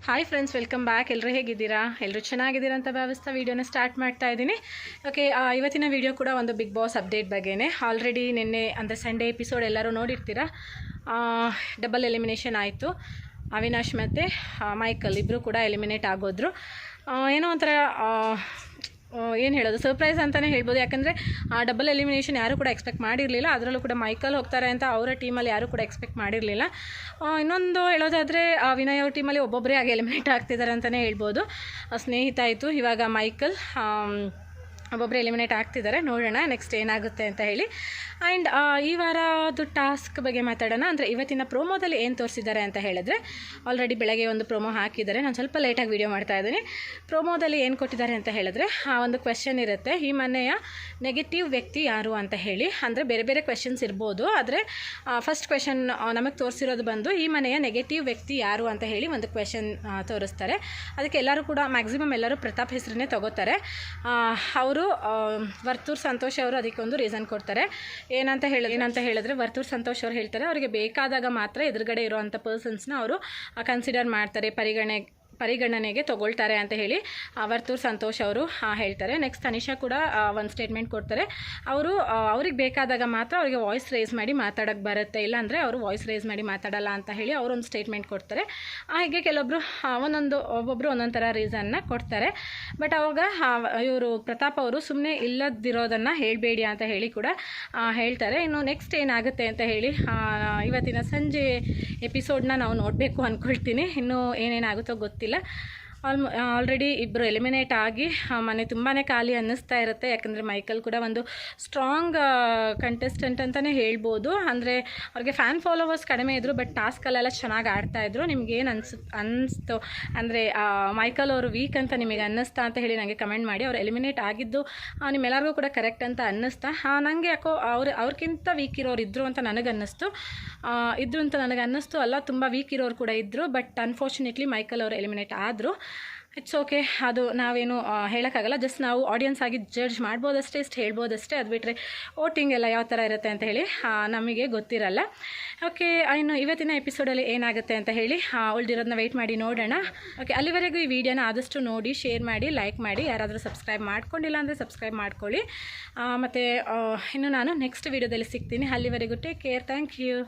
Hi friends, welcome back. ಎಲ್ಲರೂ ಹೇಗಿದ್ದೀರಾ? ಎಲ್ಲರೂ ಚೆನ್ನಾಗಿದ್ದೀರಾ ಅಂತ ಭಾವಿಸ್ತಾ ವೀಡಿಯೋನ ಸ್ಟಾರ್ಟ್ ಮಾಡ್ತಾ ಇದ್ದೀನಿ. ಓಕೆ, ಇವತ್ತಿನ ವೀಡಿಯೋ ಕೂಡ ಒಂದು ಬಿಗ್ ಬಾಸ್ ಅಪ್ಡೇಟ್ ಬಗ್ಗೆನೇ. ಆಲ್ರೆಡಿ ನಿನ್ನೆ ಅಂದರೆ ಸಂಡೇ ಎಪಿಸೋಡ್ ಎಲ್ಲರೂ ನೋಡಿರ್ತೀರಾ. ಡಬಲ್ ಎಲಿಮಿನೇಷನ್ ಆಯಿತು. ಅವಿನಾಶ್ ಮತ್ತು ಮೈಕಲ್ ಇಬ್ಬರು ಕೂಡ ಎಲಿಮಿನೇಟ್ ಆಗೋದ್ರು. ಏನೋ ಒಂಥರ ಏನು ಹೇಳೋದು, ಸರ್ಪ್ರೈಸ್ ಅಂತಲೇ ಹೇಳ್ಬೋದು. ಯಾಕಂದರೆ ಡಬಲ್ ಎಲಿಮಿನೇಷನ್ ಯಾರೂ ಕೂಡ ಎಕ್ಸ್ಪೆಕ್ಟ್ ಮಾಡಿರಲಿಲ್ಲ. ಅದರಲ್ಲೂ ಕೂಡ ಮೈಕಲ್ ಹೋಗ್ತಾರೆ ಅಂತ ಅವರ ಟೀಮಲ್ಲಿ ಯಾರೂ ಕೂಡ ಎಕ್ಸ್ಪೆಕ್ಟ್ ಮಾಡಿರಲಿಲ್ಲ. ಇನ್ನೊಂದು ಹೇಳೋದಾದರೆ ವಿನಯ್ ಅವ್ರ ಟೀಮಲ್ಲಿ ಒಬ್ಬೊಬ್ಬರೇ ಆಗಿ ಎಲಿಮಿನೇಟ್ ಆಗ್ತಿದ್ದಾರೆ ಅಂತಲೇ ಹೇಳ್ಬೋದು. ಸ್ನೇಹಿತ ಆಯಿತು, ಇವಾಗ ಮೈಕಲ್ ಒಬ್ಬೊಬ್ಬರು ಎಲಿಮಿನೇಟ್ ಆಗ್ತಿದ್ದಾರೆ. ನೋಡೋಣ ನೆಕ್ಸ್ಟ್ ಏನಾಗುತ್ತೆ ಅಂತ ಹೇಳಿ. ಆ್ಯಂಡ್ ಈ ವಾರದ್ದು ಟಾಸ್ಕ್ ಬಗ್ಗೆ ಮಾತಾಡೋಣ. ಅಂದರೆ ಇವತ್ತಿನ ಪ್ರೋಮೋದಲ್ಲಿ ಏನು ತೋರಿಸಿದ್ದಾರೆ ಅಂತ ಹೇಳಿದ್ರೆ, ಆಲ್ರೆಡಿ ಬೆಳಗ್ಗೆ ಒಂದು ಪ್ರೋಮೋ ಹಾಕಿದ್ದಾರೆ. ನಾನು ಸ್ವಲ್ಪ ಲೇಟಾಗಿ ವೀಡಿಯೋ ಮಾಡ್ತಾಯಿದ್ದೀನಿ. ಪ್ರೋಮೋದಲ್ಲಿ ಏನು ಕೊಟ್ಟಿದ್ದಾರೆ ಅಂತ ಹೇಳಿದ್ರೆ, ಒಂದು ಕ್ವೆಶ್ಚನ್ ಇರುತ್ತೆ, ಈ ಮನೆಯ ನೆಗೆಟಿವ್ ವ್ಯಕ್ತಿ ಯಾರು ಅಂತ ಹೇಳಿ. ಅಂದರೆ ಬೇರೆ ಬೇರೆ ಕ್ವೆಶನ್ಸ್ ಇರ್ಬೋದು, ಆದರೆ ಫಸ್ಟ್ ಕ್ವೆಶನ್ ನಮಗೆ ತೋರಿಸಿರೋದು ಬಂದು ಈ ಮನೆಯ ನೆಗೆಟಿವ್ ವ್ಯಕ್ತಿ ಯಾರು ಅಂತ ಹೇಳಿ ಒಂದು ಕ್ವೆಶನ್ ತೋರಿಸ್ತಾರೆ. ಅದಕ್ಕೆ ಎಲ್ಲರೂ ಕೂಡ ಮ್ಯಾಕ್ಸಿಮಮ್ ಎಲ್ಲರೂ ಪ್ರತಾಪ್ ಹೆಸರನ್ನೇ ತಗೋತಾರೆ. ಅವರು ವರ್ತೂರ್ ಸಂತೋಷ್ ಅವರು ಅದಕ್ಕೆ ಒಂದು ರೀಸನ್ ಕೊಡ್ತಾರೆ. ಏನಂತ ಹೇಳಿದ್ರೆ ವರ್ತೂರ್ ಸಂತೋಷ್ ಅವರು ಹೇಳ್ತಾರೆ, ಅವರಿಗೆ ಬೇಕಾದಾಗ ಮಾತ್ರ ಎದುರುಗಡೆ ಇರೋವಂಥ ಪರ್ಸನ್ಸ್ನ ಅವರು ಕನ್ಸಿಡರ್ ಮಾಡ್ತಾರೆ, ಪರಿಗಣನೆಗೆ ತಗೊಳ್ತಾರೆ ಅಂತ ಹೇಳಿ ವರ್ತೂರ್ ಸಂತೋಷ್ ಅವರು ಹೇಳ್ತಾರೆ. ನೆಕ್ಸ್ಟ್ ತನಿಷಾ ಕೂಡ ಒಂದು ಸ್ಟೇಟ್ಮೆಂಟ್ ಕೊಡ್ತಾರೆ. ಅವ್ರಿಗೆ ಬೇಕಾದಾಗ ಮಾತ್ರ ಅವರಿಗೆ ವಾಯ್ಸ್ ರೇಸ್ ಮಾಡಿ ಮಾತಾಡೋಕ್ಕೆ ಬರುತ್ತೆ, ಇಲ್ಲಾಂದರೆ ಅವರು ವಾಯ್ಸ್ ರೇಸ್ ಮಾಡಿ ಮಾತಾಡಲ್ಲ ಅಂತ ಹೇಳಿ ಅವರೊಂದು ಸ್ಟೇಟ್ಮೆಂಟ್ ಕೊಡ್ತಾರೆ. ಹಾಗೆ ಕೆಲವೊಬ್ಬರು ಒಬ್ಬೊಬ್ಬರು ಒಂದೊಂದು ಥರ ರೀಸನ್ನ ಕೊಡ್ತಾರೆ. ಬಟ್ ಅವಾಗ ಇವರು ಪ್ರತಾಪ್ ಅವರು ಸುಮ್ಮನೆ ಇಲ್ಲದಿರೋದನ್ನು ಹೇಳಬೇಡಿ ಅಂತ ಹೇಳಿ ಕೂಡ ಹೇಳ್ತಾರೆ. ಇನ್ನು ನೆಕ್ಸ್ಟ್ ಏನಾಗುತ್ತೆ ಅಂತ ಹೇಳಿ ಇವತ್ತಿನ ಸಂಜೆ ಎಪಿಸೋಡ್ನ ನಾವು ನೋಡಬೇಕು ಅಂದ್ಕೊಳ್ತೀನಿ. ಇನ್ನೂ ಏನೇನಾಗುತ್ತೋ ಗೊತ್ತಿಲ್ಲ. ಆಲ್ರೆಡಿ ಇಬ್ಬರು ಎಲಿಮಿನೇಟ್ ಆಗಿ ಮನೆ ತುಂಬಾ ಖಾಲಿ ಅನ್ನಿಸ್ತಾ ಇರುತ್ತೆ. ಯಾಕಂದರೆ ಮೈಕಲ್ ಕೂಡ ಒಂದು ಸ್ಟ್ರಾಂಗ್ ಕಂಟೆಸ್ಟೆಂಟ್ ಅಂತಲೇ ಹೇಳ್ಬೋದು. ಅಂದರೆ ಅವ್ರಿಗೆ ಫ್ಯಾನ್ ಫಾಲೋವರ್ಸ್ ಕಡಿಮೆ ಇದ್ದರು, ಬಟ್ ಟಾಸ್ಕಲ್ಲೆಲ್ಲ ಚೆನ್ನಾಗಿ ಆಡ್ತಾಯಿದ್ರು. ನಿಮಗೇನು ಅನ್ನಿಸ್ತು ಅಂದರೆ ಮೈಕಲ್ ಅವರು ವೀಕ್ ಅಂತ ನಿಮಗೆ ಅನ್ನಿಸ್ತಾ ಅಂತ ಹೇಳಿ ನನಗೆ ಕಮೆಂಟ್ ಮಾಡಿ. ಅವ್ರು ಎಲಿಮಿನೇಟ್ ಆಗಿದ್ದು ನಿಮ್ಮೆಲ್ಲರಿಗೂ ಕೂಡ ಕರೆಕ್ಟ್ ಅಂತ ಅನ್ನಿಸ್ತಾ? ನನಗೆ ಯಾಕೋ ಅವ್ರಿಗಿಂತ ವೀಕ್ ಇರೋರು ಇದ್ದರು ಅಂತ ನನಗೆ ಅನ್ನಿಸ್ತು. ಅಲ್ಲ, ತುಂಬ ವೀಕ್ ಇರೋರು ಕೂಡ ಇದ್ದರು. ಬಟ್ ಅನ್ಫಾರ್ಚುನೇಟ್ಲಿ ಮೈಕಲ್ ಅವರು ಎಲಿಮಿನೇಟ್ ಆದರು. ಇಟ್ಸ್ ಓಕೆ, ಅದು ನಾವೇನು ಹೇಳೋಕ್ಕಾಗಲ್ಲ. ಜಸ್ಟ್ ನಾವು ಆಡಿಯನ್ಸ್ ಆಗಿ ಜಡ್ಜ್ ಮಾಡ್ಬೋದಷ್ಟೇ, ಇಷ್ಟು ಹೇಳ್ಬೋದಷ್ಟೇ. ಅದು ಬಿಟ್ಟರೆ ವೋಟಿಂಗ್ ಎಲ್ಲ ಯಾವ ಥರ ಇರುತ್ತೆ ಅಂತ ಹೇಳಿ ನಮಗೆ ಗೊತ್ತಿರಲ್ಲ. ಓಕೆ, ಇನ್ನು ಇವತ್ತಿನ ಎಪಿಸೋಡಲ್ಲಿ ಏನಾಗುತ್ತೆ ಅಂತ ಹೇಳಿ ಉಳಿದಿರೋದನ್ನ ವೆಯ್ಟ್ ಮಾಡಿ ನೋಡೋಣ. ಓಕೆ, ಅಲ್ಲಿವರೆಗೂ ಈ ವಿಡಿಯೋನ ಆದಷ್ಟು ನೋಡಿ, ಶೇರ್ ಮಾಡಿ, ಲೈಕ್ ಮಾಡಿ. ಯಾರಾದರೂ ಸಬ್ಸ್ಕ್ರೈಬ್ ಮಾಡ್ಕೊಂಡಿಲ್ಲ ಅಂದರೆ ಸಬ್ಸ್ಕ್ರೈಬ್ ಮಾಡ್ಕೊಳ್ಳಿ. ಮತ್ತು ಇನ್ನು ನಾನು ನೆಕ್ಸ್ಟ್ ವೀಡಿಯೋದಲ್ಲಿ ಸಿಗ್ತೀನಿ. ಅಲ್ಲಿವರೆಗೂ ಟೇಕ್ ಕೇರ್. Thank you.